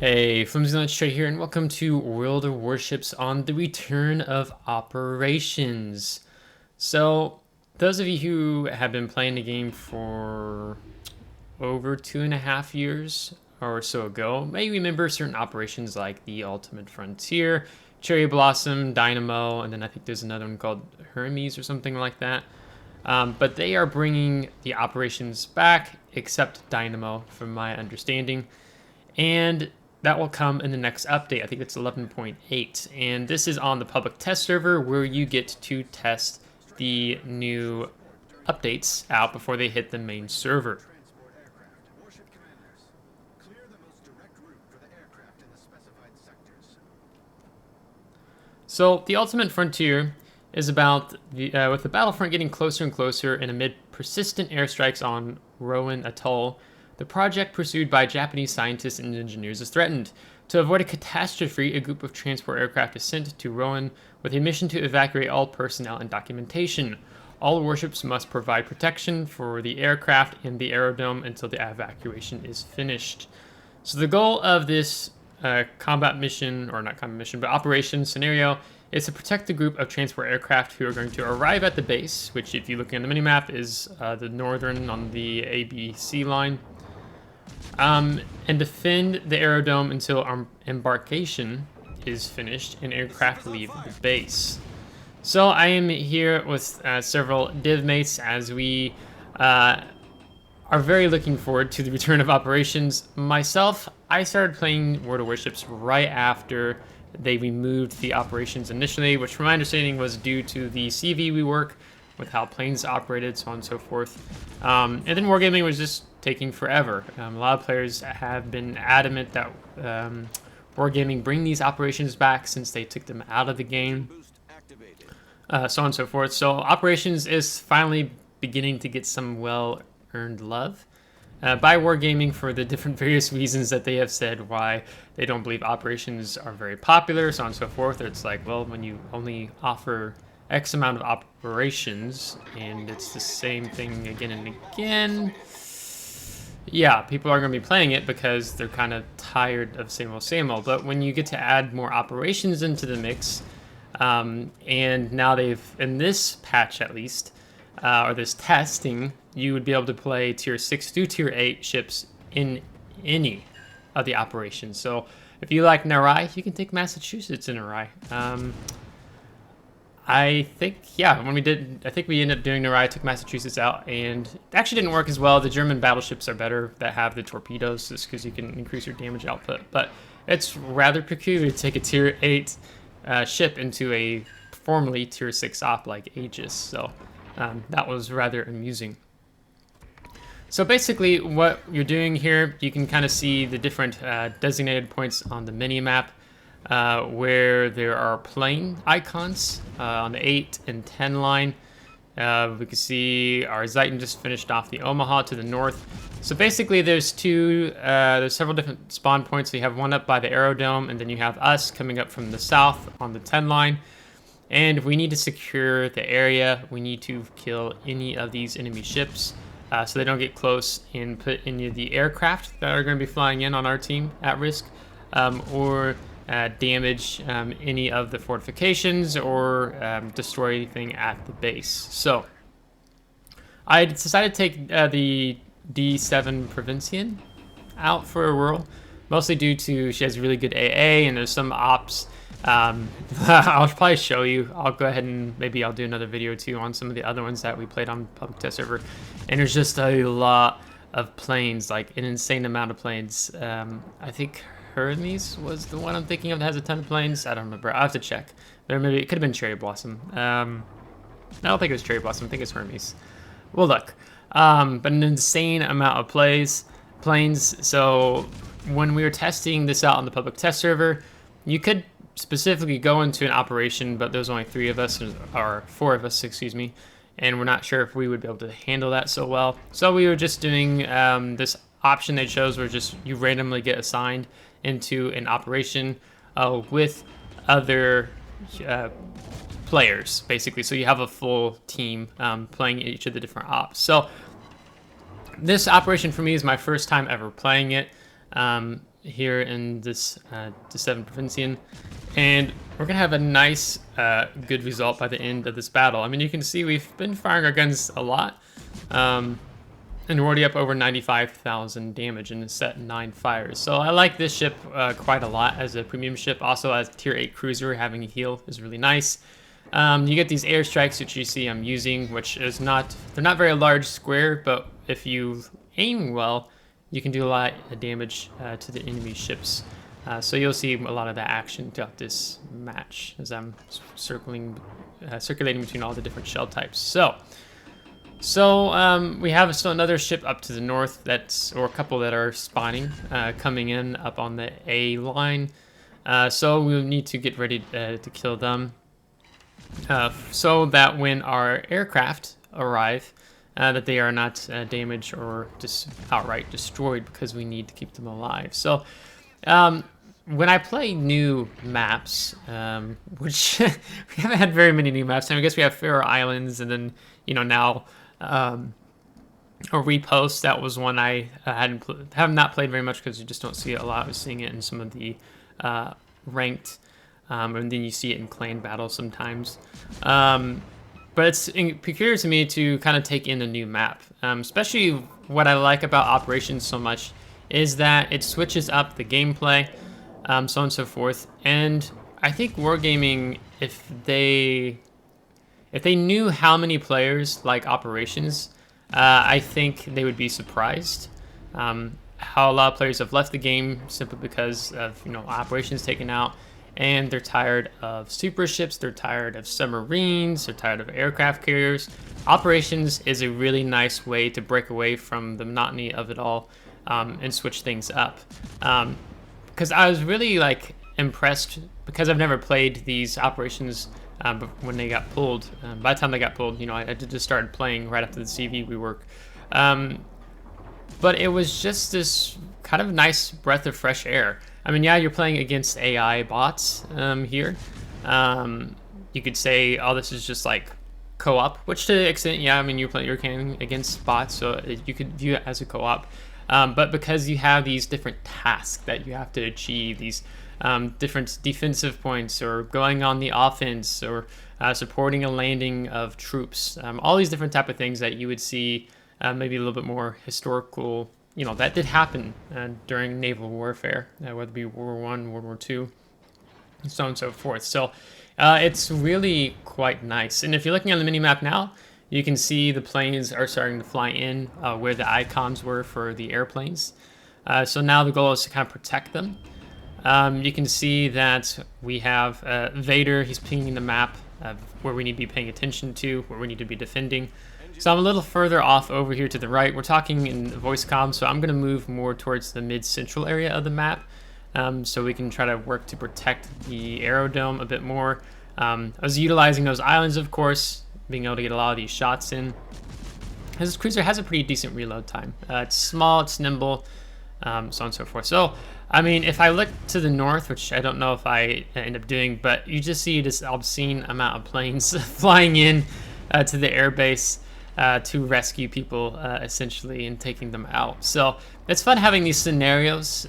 Hey, FlimsyLunchTray here, and welcome to World of Warships on the return of operations. So, those of you who have been playing the game for over 2.5 years or so ago may remember certain operations like the Ultimate Frontier, Cherry Blossom, Dynamo, and then I think there's another one called Hermes or something like that. But they are bringing the operations back, except Dynamo, from my understanding. And that will come in the next update. I think it's 11.8. And this is on the public test server where you get to test the new updates out before they hit the main server. So the Ultimate Frontier is about with the battlefront getting closer and closer and amid persistent airstrikes on Rowan Atoll, the project pursued by Japanese scientists and engineers is threatened. To avoid a catastrophe, a group of transport aircraft is sent to Rowan with a mission to evacuate all personnel and documentation. All warships must provide protection for the aircraft and the aerodrome until the evacuation is finished. So the goal of this combat mission, or not combat mission, but operation scenario, is to protect the group of transport aircraft who are going to arrive at the base, which if you look on the minimap is the northern on the ABC line. And defend the aerodrome until embarkation is finished and aircraft leave the base. So I am here with several div mates as we are very looking forward to the return of operations. Myself, I started playing World of Warships right after they removed the operations initially, which from my understanding was due to the CV we work with how planes operated, so on and so forth. And then wargaming was just taking forever. A lot of players have been adamant that wargaming bring these operations back since they took them out of the game, so on and so forth. So operations is finally beginning to get some well-earned love by wargaming for the different various reasons that they have said why they don't believe operations are very popular, so on and so forth. It's like, well, when you only offer X amount of operations and it's the same thing again and again, yeah, people are going to be playing it because they're kind of tired of same old, same old. But when you get to add more operations into the mix, and now they've, in this patch at least, or this testing, you would be able to play tier 6 through tier 8 ships in any of the operations. So if you like Narai, you can take Massachusetts in Narai. I think, yeah, when we did, I think we ended up doing Narai, took Massachusetts out, and it actually didn't work as well. The German battleships are better that have the torpedoes, just because you can increase your damage output. But it's rather peculiar to take a tier 8 ship into a formerly tier 6 op like Aegis. So that was rather amusing. So basically what you're doing here, you can kind of see the different designated points on the mini-map where there are plane icons on the 8 and 10 line. We can see our Zeiton just finished off the Omaha to the north. So basically there's several different spawn points. So you have one up by the aerodrome, and then you have us coming up from the south on the 10 line. And if we need to secure the area, we need to kill any of these enemy ships so they don't get close and put any of the aircraft that are going to be flying in on our team at risk, or damage any of the fortifications, or destroy anything at the base. So I decided to take the D7 Provincian out for a whirl, mostly due to she has really good AA and there's some ops. I'll probably show you. I'll go ahead and maybe I'll do another video too on some of the other ones that we played on public test server. And there's just a lot of planes, like an insane amount of planes. I think Hermes was the one I'm thinking of that has a ton of planes. I don't remember. I'll have to check. There maybe it could have been Cherry Blossom. I don't think it was Cherry Blossom. I think it's Hermes. Well, look. But an insane amount of planes. So when we were testing this out on the public test server, you could specifically go into an operation, but there's only 3 of us, or 4 of us, excuse me, and we're not sure if we would be able to handle that so well. So we were just doing this option they chose where just you randomly get assigned into an operation with other players, basically. So you have a full team playing each of the different ops. So this operation for me is my first time ever playing it. here in this D7 Provincian, and we're gonna have a nice, good result by the end of this battle. I mean, you can see we've been firing our guns a lot, and we're already up over 95,000 damage in the set 9 fires. So I like this ship quite a lot as a premium ship. Also, as a tier 8 cruiser, having a heal is really nice. You get these airstrikes, which you see I'm using, which is they're not very large square, but if you aim well, you can do a lot of damage to the enemy ships. So you'll see a lot of that action throughout this match as I'm circulating between all the different shell types. So we have still another ship up to the north or a couple that are spawning, coming in up on the A line. So we need to get ready to kill them. So that when our aircraft arrive, that they are not damaged or just outright destroyed, because we need to keep them alive. So when I play new maps, which we haven't had very many new maps, I guess we have Faroe Islands, and then now or Repost. That was one I have not played very much because you just don't see it a lot. I was seeing it in some of the ranked, and then you see it in clan battles sometimes. But it's peculiar to me to kind of take in a new map. Especially what I like about Operations so much is that it switches up the gameplay, so on and so forth. And I think Wargaming, if they knew how many players like Operations, I think they would be surprised. How a lot of players have left the game simply because of Operations taken out. And they're tired of super ships, they're tired of submarines, they're tired of aircraft carriers. Operations is a really nice way to break away from the monotony of it all, and switch things up. Because I was really impressed, because I've never played these Operations when they got pulled. By the time they got pulled, I just started playing right after the CV rework. But it was just this kind of nice breath of fresh air. I mean, yeah, you're playing against AI bots here. You could say, oh, this is just like co-op, which to an extent, yeah, I mean, you're playing against bots, so you could view it as a co-op. But because you have these different tasks that you have to achieve, these different defensive points, or going on the offense, or supporting a landing of troops, all these different type of things that you would see maybe a little bit more historical. That did happen during naval warfare, whether it be World War I, World War II, and so on and so forth. So it's really quite nice. And if you're looking on the mini-map now, you can see the planes are starting to fly in where the icons were for the airplanes. So now the goal is to kind of protect them. You can see that we have Vader. He's pinging the map where we need to be paying attention to, where we need to be defending. So I'm a little further off over here to the right. We're talking in voice comm, so I'm going to move more towards the mid-central area of the map, so we can try to work to protect the aerodome a bit more. I was utilizing those islands, of course, being able to get a lot of these shots in. This cruiser has a pretty decent reload time. It's small, it's nimble, so on and so forth. So, I mean, if I look to the north, which I don't know if I end up doing, but you just see this obscene amount of planes flying in to the airbase. To rescue people, essentially, and taking them out. So it's fun having these scenarios.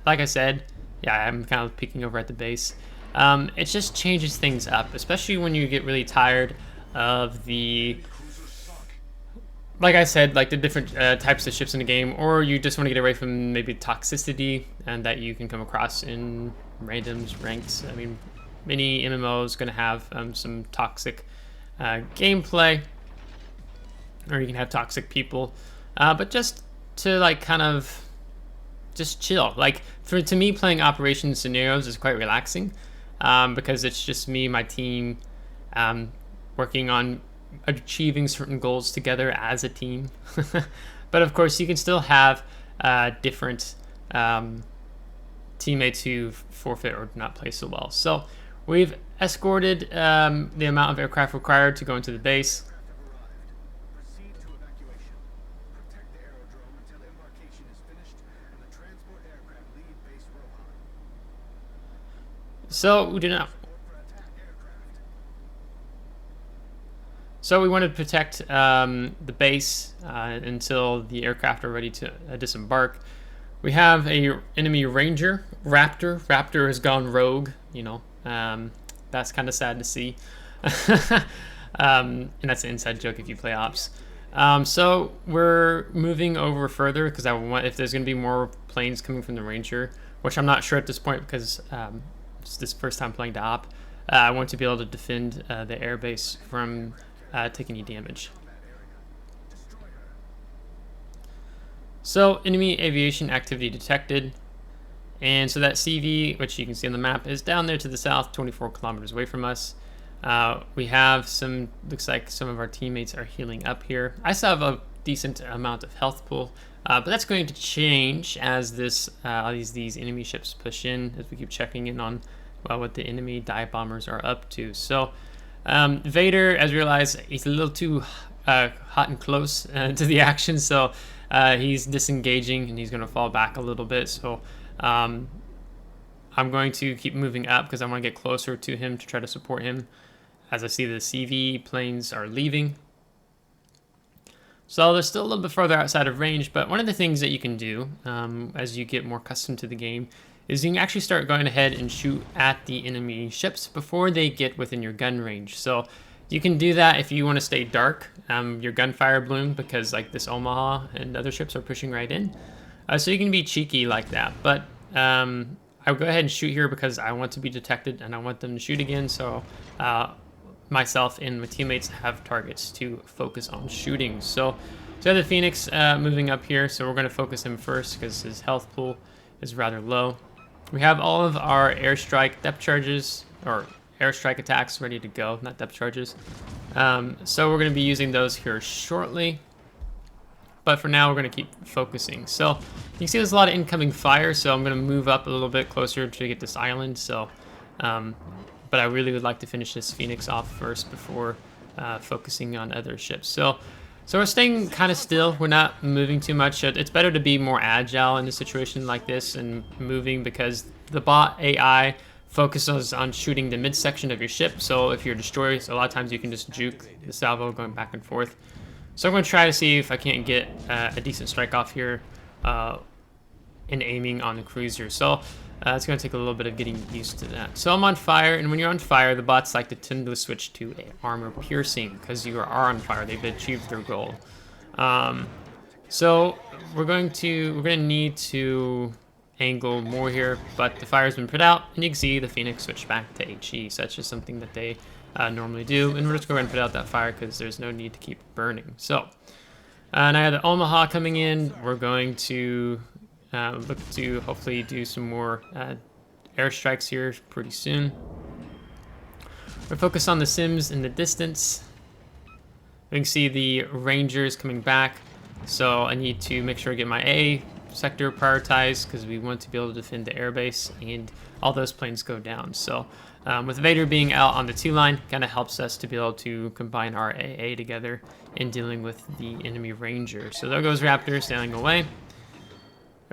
Like I said, yeah, I'm kind of peeking over at the base. It just changes things up, especially when you get really tired of like I said, the different types of ships in the game, or you just want to get away from maybe toxicity and that you can come across in randoms, ranks. I mean, many MMOs going to have some toxic gameplay. Or you can have toxic people, but just to kind of just chill. To me, playing Operations scenarios is quite relaxing, because it's just me, my team, working on achieving certain goals together as a team. But of course, you can still have different teammates who forfeit or not play so well. So we've escorted the amount of aircraft required to go into the base. So we do not. So we want to protect the base until the aircraft are ready to disembark. We have a enemy ranger, Raptor. Raptor has gone rogue, you know. That's kind of sad to see. And that's an inside joke if you play ops. So we're moving over further because I want, if there's going to be more planes coming from the ranger, which I'm not sure at this point because it's this first time playing to op. I want to be able to defend the airbase from taking any damage. So enemy aviation activity detected. And so that CV, which you can see on the map, is down there to the south, 24 kilometers away from us. We have some, looks like some of our teammates are healing up here. I still have a decent amount of health pool, but that's going to change as this these enemy ships push in, as we keep checking in on what the enemy dive bombers are up to. So Vader, as we realize, he's a little too hot and close to the action, so he's disengaging and he's going to fall back a little bit. So I'm going to keep moving up because I want to get closer to him to try to support him. As I see the CV planes are leaving. So they're still a little bit further outside of range, but one of the things that you can do as you get more accustomed to the game is you can actually start going ahead and shoot at the enemy ships before they get within your gun range. So you can do that if you want to stay dark, your gunfire bloom, because like this Omaha and other ships are pushing right in. So you can be cheeky like that, but I'll go ahead and shoot here because I want to be detected and I want them to shoot again. So myself and my teammates have targets to focus on shooting. So the Phoenix moving up here, so we're going to focus him first because his health pool is rather low. We have all of our airstrike depth charges, or airstrike attacks ready to go, not depth charges. So we're going to be using those here shortly. But for now, we're going to keep focusing. So you can see there's a lot of incoming fire, so I'm going to move up a little bit closer to get this island. So, but I really would like to finish this Phoenix off first before focusing on other ships. So we're staying kind of still. We're not moving too much. It's better to be more agile in a situation like this and moving because the bot AI focuses on shooting the midsection of your ship. So if you're destroyed, so a lot of times you can just juke the salvo going back and forth. So I'm going to try to see if I can't get a decent strike off here in aiming on the cruiser. So it's going to take a little bit of getting used to that. So I'm on fire, and when you're on fire, the bots like to tend to switch to armor piercing because you are on fire. They've achieved their goal. So we're going to need to angle more here, but the fire's been put out, and you can see the Phoenix switch back to HE. So that's just something that they normally do, and we're just going to go ahead and put out that fire because there's no need to keep burning. So and I have the Omaha coming in. We're going to look to hopefully do some more airstrikes here pretty soon. We're focused on the Sims in the distance. We can see the Rangers coming back, so I need to make sure I get my A sector prioritized because we want to be able to defend the airbase and all those planes go down. So with Vader being out on the 2 line, kind of helps us to be able to combine our AA together in dealing with the enemy Ranger. So there goes Raptor sailing away.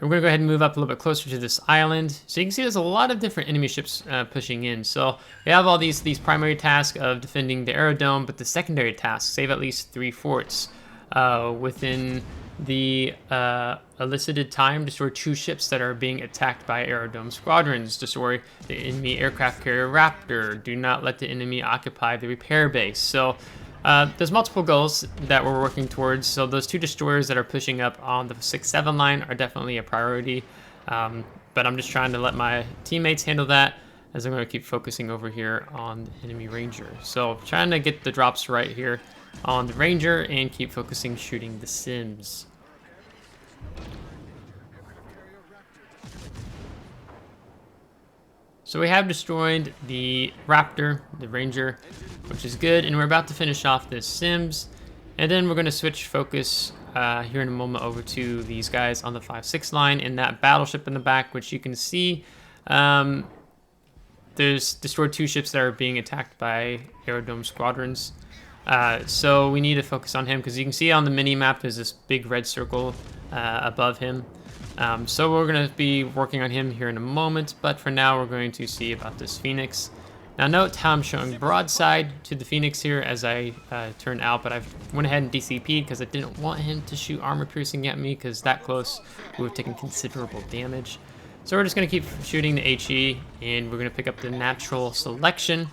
We're going to go ahead and move up a little bit closer to this island. So you can see there's a lot of different enemy ships pushing in. So we have all these primary tasks of defending the aerodome, but the secondary tasks save at least 3 forts within the elicited time. Destroy 2 ships that are being attacked by aerodome squadrons. Destroy the enemy aircraft carrier Raptor. Do not let the enemy occupy the repair base. So there's multiple goals that we're working towards. So those 2 destroyers that are pushing up on the 6-7 line are definitely a priority. But I'm just trying to let my teammates handle that as I'm going to keep focusing over here on the enemy Ranger. So trying to get the drops right here on the Ranger and keep focusing shooting the Sims. So we have destroyed the Raptor, the Ranger, which is good, and we're about to finish off this Sims, and then we're going to switch focus here in a moment over to these guys on the 5-6 line and that battleship in the back, which you can see there's destroyed 2 ships that are being attacked by aerodome squadrons. So we need to focus on him because you can see on the mini map there's this big red circle above him. So we're going to be working on him here in a moment, but for now we're going to see about this Phoenix. Now note how I'm showing broadside to the Phoenix here as I turn out, but I've went ahead and DCP'd because I didn't want him to shoot armor piercing at me, because that close would have taken considerable damage. So we're just going to keep shooting the HE, and we're going to pick up the natural selection.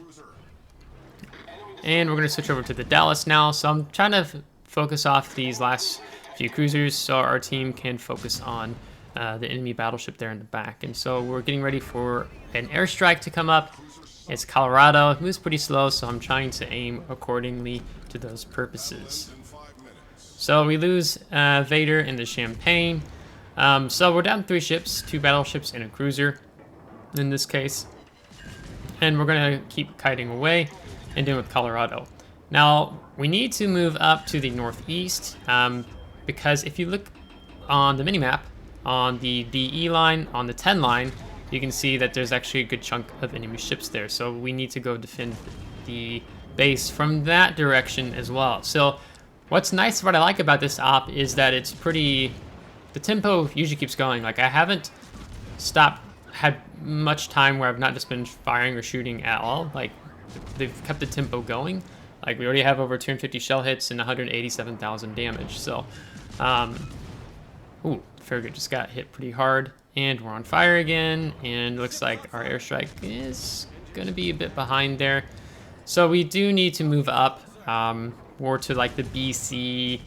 And we're going to switch over to the Dallas now. So I'm trying to focus off these last few cruisers so our team can focus on the enemy battleship there in the back. And so we're getting ready for an airstrike to come up. It's Colorado. It moves pretty slow, so I'm trying to aim accordingly to those purposes. So we lose Vader in the Champagne. So we're down 3 ships, 2 battleships and a cruiser in this case. And we're going to keep kiting away and dealing with Colorado. Now, we need to move up to the northeast because if you look on the minimap, on the DE line, on the 10 line, you can see that there's actually a good chunk of enemy ships there. So we need to go defend the base from that direction as well. So what's nice, what I like about this op is that it's pretty, the tempo usually keeps going. Like I haven't had much time where I've not just been firing or shooting at all. Like they've kept the tempo going. Like we already have over 250 shell hits and 187,000 damage. So, ooh, Farragut just got hit pretty hard. And we're on fire again, and looks like our airstrike is going to be a bit behind there. So we do need to move up more to like the BC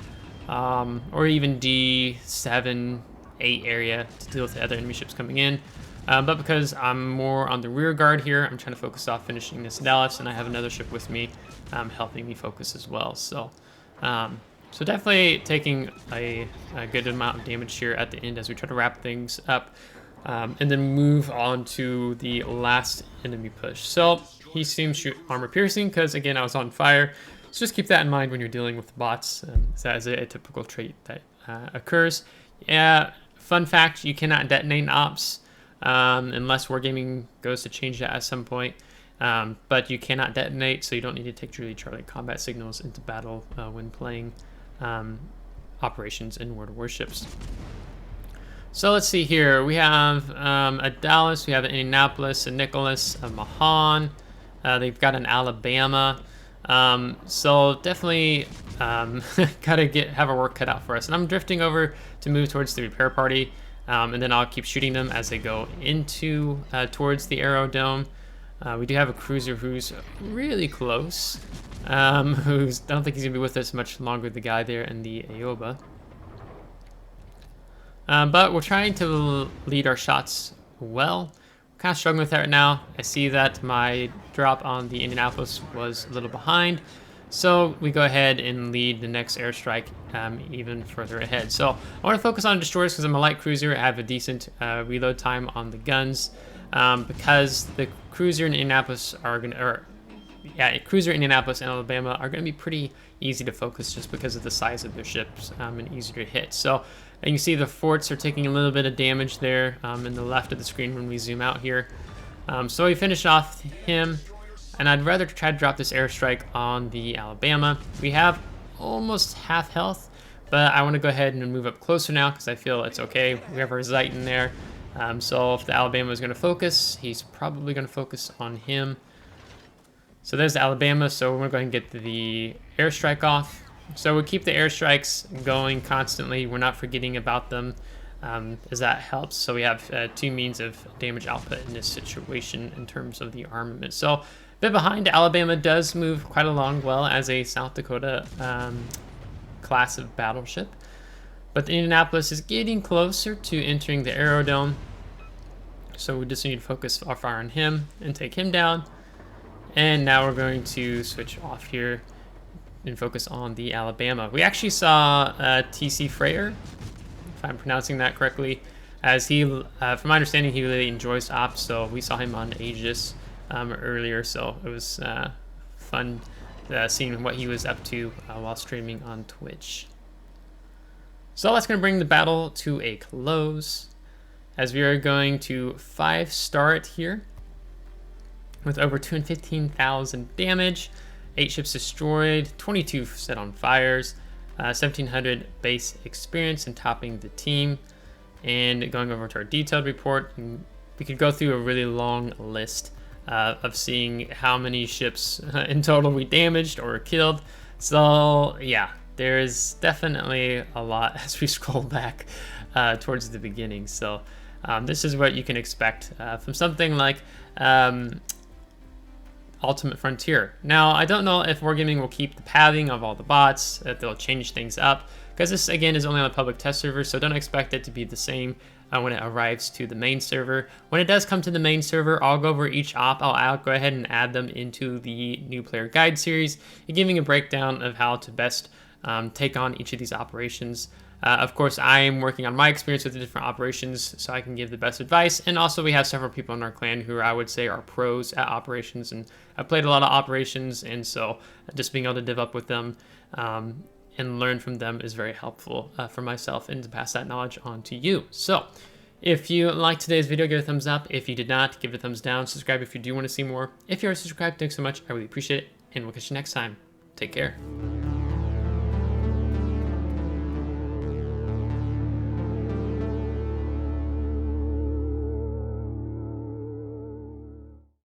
or even D7, 8 area to deal with the other enemy ships coming in. But because I'm more on the rear guard here, I'm trying to focus off finishing this Dallas, and I have another ship with me helping me focus as well. So, so definitely taking a good amount of damage here at the end as we try to wrap things up and then move on to the last enemy push. So he seems to shoot armor piercing because, again, I was on fire. So just keep that in mind when you're dealing with bots. That is a typical trait that occurs. Yeah, fun fact, you cannot detonate ops unless Wargaming goes to change that at some point. But you cannot detonate, so you don't need to take Charlie combat signals into battle when playing operations in World of Warships. So let's see here. We have a Dallas, we have an Indianapolis, a Nicholas, a Mahan. They've got an Alabama. So definitely gotta have our work cut out for us. And I'm drifting over to move towards the repair party, and then I'll keep shooting them as they go into towards the aerodome. We do have a cruiser who's really close. I don't think he's gonna be with us much longer, the guy there in the Aoba. But we're trying to lead our shots well. We're kind of struggling with that right now. I see that my drop on the Indianapolis was a little behind. So we go ahead and lead the next airstrike even further ahead. So I want to focus on destroyers because I'm a light cruiser. I have a decent reload time on the guns because the cruiser in Indianapolis Cruiser Indianapolis and Alabama are going to be pretty easy to focus just because of the size of their ships and easier to hit. So you can see the forts are taking a little bit of damage there in the left of the screen when we zoom out here. So we finish off him, and I'd rather try to drop this airstrike on the Alabama. We have almost half health, but I want to go ahead and move up closer now because I feel it's okay. We have our Zeiton there. So if the Alabama is going to focus, he's probably going to focus on him. So there's Alabama, so we're going to go ahead and get the airstrike off. So we keep the airstrikes going constantly. We're not forgetting about them, as that helps. So we have 2 means of damage output in this situation in terms of the armament. So a bit behind, Alabama does move quite along well as a South Dakota class of battleship. But the Indianapolis is getting closer to entering the aerodome. So we just need to focus our fire on him and take him down. And now we're going to switch off here and focus on the Alabama. We actually saw TC Freyer, if I'm pronouncing that correctly, as he, from my understanding, he really enjoys ops, so we saw him on Aegis earlier, so it was fun seeing what he was up to while streaming on Twitch. So that's going to bring the battle to a close, as we are going to 5-star it here with over 215,000 damage, 8 ships destroyed, 22 set on fires, 1,700 base experience, and topping the team. And going over to our detailed report, we could go through a really long list of seeing how many ships in total we damaged or killed. So yeah, there's definitely a lot as we scroll back towards the beginning. So this is what you can expect from something like Ultimate Frontier. Now, I don't know if Wargaming will keep the pathing of all the bots, if they'll change things up, because this, again, is only on a public test server, so don't expect it to be the same when it arrives to the main server. When it does come to the main server, I'll go over each op. I'll go ahead and add them into the new player guide series, giving a breakdown of how to best take on each of these operations. Of course, I'm working on my experience with the different operations so I can give the best advice. And also we have several people in our clan who I would say are pros at operations, and I've played a lot of operations, and so just being able to div up with them and learn from them is very helpful for myself and to pass that knowledge on to you. So if you liked today's video, give it a thumbs up. If you did not, give it a thumbs down. Subscribe if you do want to see more. If you are subscribed, thanks so much. I really appreciate it, and we'll catch you next time. Take care.